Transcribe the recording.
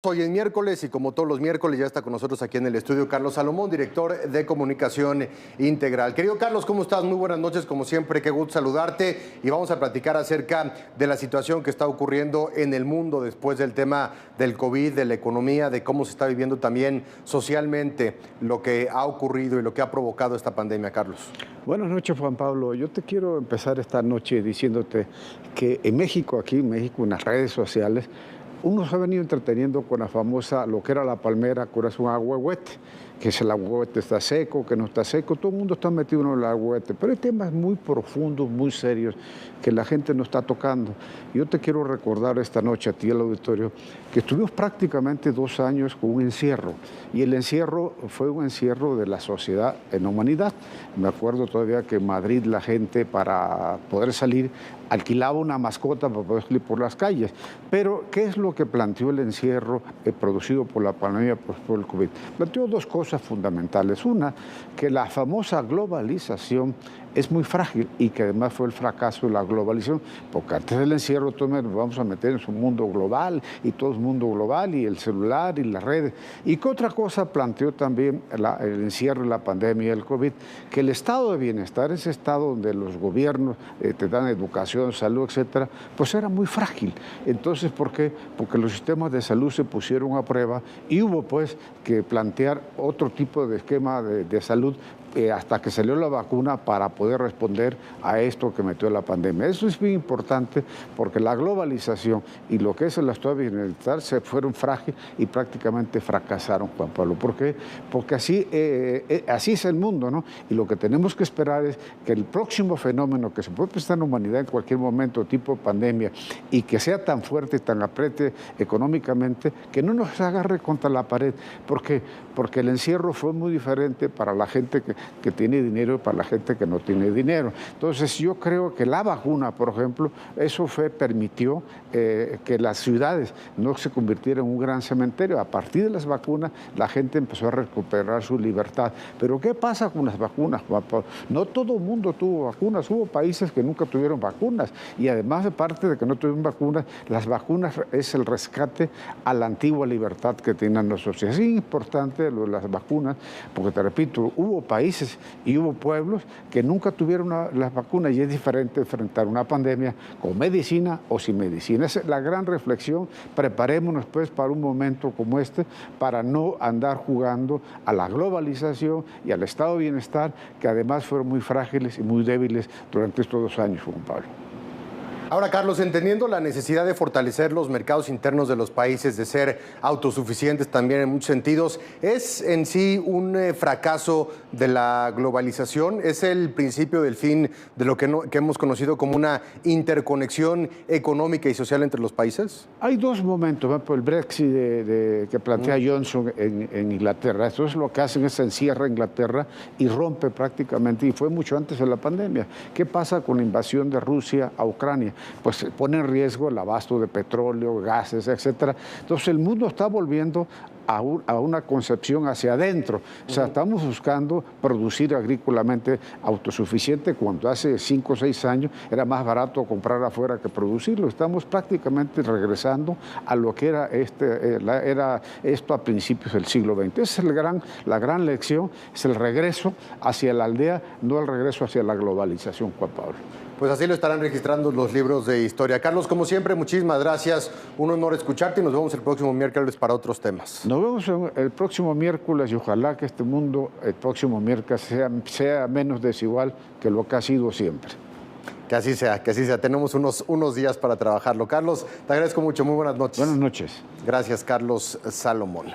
Hoy es miércoles y como todos los miércoles ya está con nosotros aquí en el estudio Carlos Salomón, director de Comunicación Integral. Querido Carlos, ¿cómo estás? Muy buenas noches, como siempre, qué gusto saludarte y vamos a platicar acerca de la situación que está ocurriendo en el mundo después del tema del COVID, de la economía, de cómo se está viviendo también socialmente lo que ha ocurrido y lo que ha provocado esta pandemia, Carlos. Buenas noches, Juan Pablo. Yo te quiero empezar esta noche diciéndote que en México, aquí en México, en las redes sociales, uno se ha venido entreteniendo con la famosa, lo que era la palmera, que ahora es un agüehuete, que si el agüehuete está seco, que no está seco, todo el mundo está metido en el agüehuete, pero hay temas muy profundos, muy serios, que la gente no está tocando. Yo te quiero recordar esta noche a ti, al auditorio, que estuvimos prácticamente 2 años con un encierro, y el encierro fue un encierro de la sociedad en la humanidad. Me acuerdo todavía que en Madrid la gente, para poder salir, alquilaba una mascota para poder salir por las calles. Pero, ¿qué es lo que planteó el encierro producido por la pandemia por el COVID? Planteó 2 cosas fundamentales. Una, que la famosa globalización es muy frágil y que además fue el fracaso de la globalización, porque antes del encierro todos nos vamos a meter en un mundo global y todo es mundo global y el celular y las redes. ¿Y qué otra cosa planteó también el encierro, la pandemia del COVID? Que el estado de bienestar, ese estado donde los gobiernos te dan educación, salud, etcétera, pues era muy frágil. Entonces, ¿por qué? Porque los sistemas de salud se pusieron a prueba y hubo pues que plantear otro tipo de esquema de salud hasta que salió la vacuna para poder responder a esto que metió la pandemia. Eso es muy importante porque la globalización y lo que es el estado de bienestar se fueron frágiles y prácticamente fracasaron, Juan Pablo. ¿Por qué? Porque así es el mundo, ¿no? Y lo que tenemos que esperar es que el próximo fenómeno que se puede presentar en la humanidad en cualquier momento, tipo pandemia, y que sea tan fuerte, tan apriete económicamente, que no nos agarre contra la pared. ¿Por qué? Porque el encierro fue muy diferente para la gente que tiene dinero y para la gente que no tiene dinero. Entonces yo creo que la vacuna, por ejemplo, eso permitió que las ciudades no se convirtieran en un gran cementerio. A partir de las vacunas la gente empezó a recuperar su libertad. Pero ¿qué pasa con las vacunas? No todo el mundo tuvo vacunas, hubo países que nunca tuvieron vacunas y además de parte de que no tuvieron vacunas, las vacunas es el rescate a la antigua libertad que tenían los socios. Es importante lo de las vacunas porque, te repito, hubo países y hubo pueblos que nunca tuvieron las vacunas y es diferente enfrentar una pandemia con medicina o sin medicina. Esa es la gran reflexión. Preparémonos pues para un momento como este para no andar jugando a la globalización y al estado de bienestar que además fueron muy frágiles y muy débiles durante estos 2 años, Juan Pablo. Ahora, Carlos, entendiendo la necesidad de fortalecer los mercados internos de los países, de ser autosuficientes también en muchos sentidos, ¿es en sí un fracaso de la globalización? ¿Es el principio del fin de lo que hemos conocido como una interconexión económica y social entre los países? Hay 2 momentos, por el Brexit que plantea Johnson en Inglaterra. Eso es lo que hacen, es encierra Inglaterra y rompe prácticamente, y fue mucho antes de la pandemia. ¿Qué pasa con la invasión de Rusia a Ucrania? Pues pone en riesgo el abasto de petróleo, gases, etcétera. Entonces el mundo está volviendo a una concepción hacia adentro. O sea, estamos buscando producir agrícolamente autosuficiente cuando hace 5 o 6 años era más barato comprar afuera que producirlo. Estamos prácticamente regresando a lo que era esto a principios del siglo XX. Esa es la gran lección, es el regreso hacia la aldea, no el regreso hacia la globalización, Juan Pablo. Pues así lo estarán registrando los libros de historia. Carlos, como siempre, muchísimas gracias. Un honor escucharte y nos vemos el próximo miércoles para otros temas. Nos vemos el próximo miércoles y ojalá que este mundo el próximo miércoles sea menos desigual que lo que ha sido siempre. Que así sea, que así sea. Tenemos unos días para trabajarlo. Carlos, te agradezco mucho. Muy buenas noches. Buenas noches. Gracias, Carlos Salomón.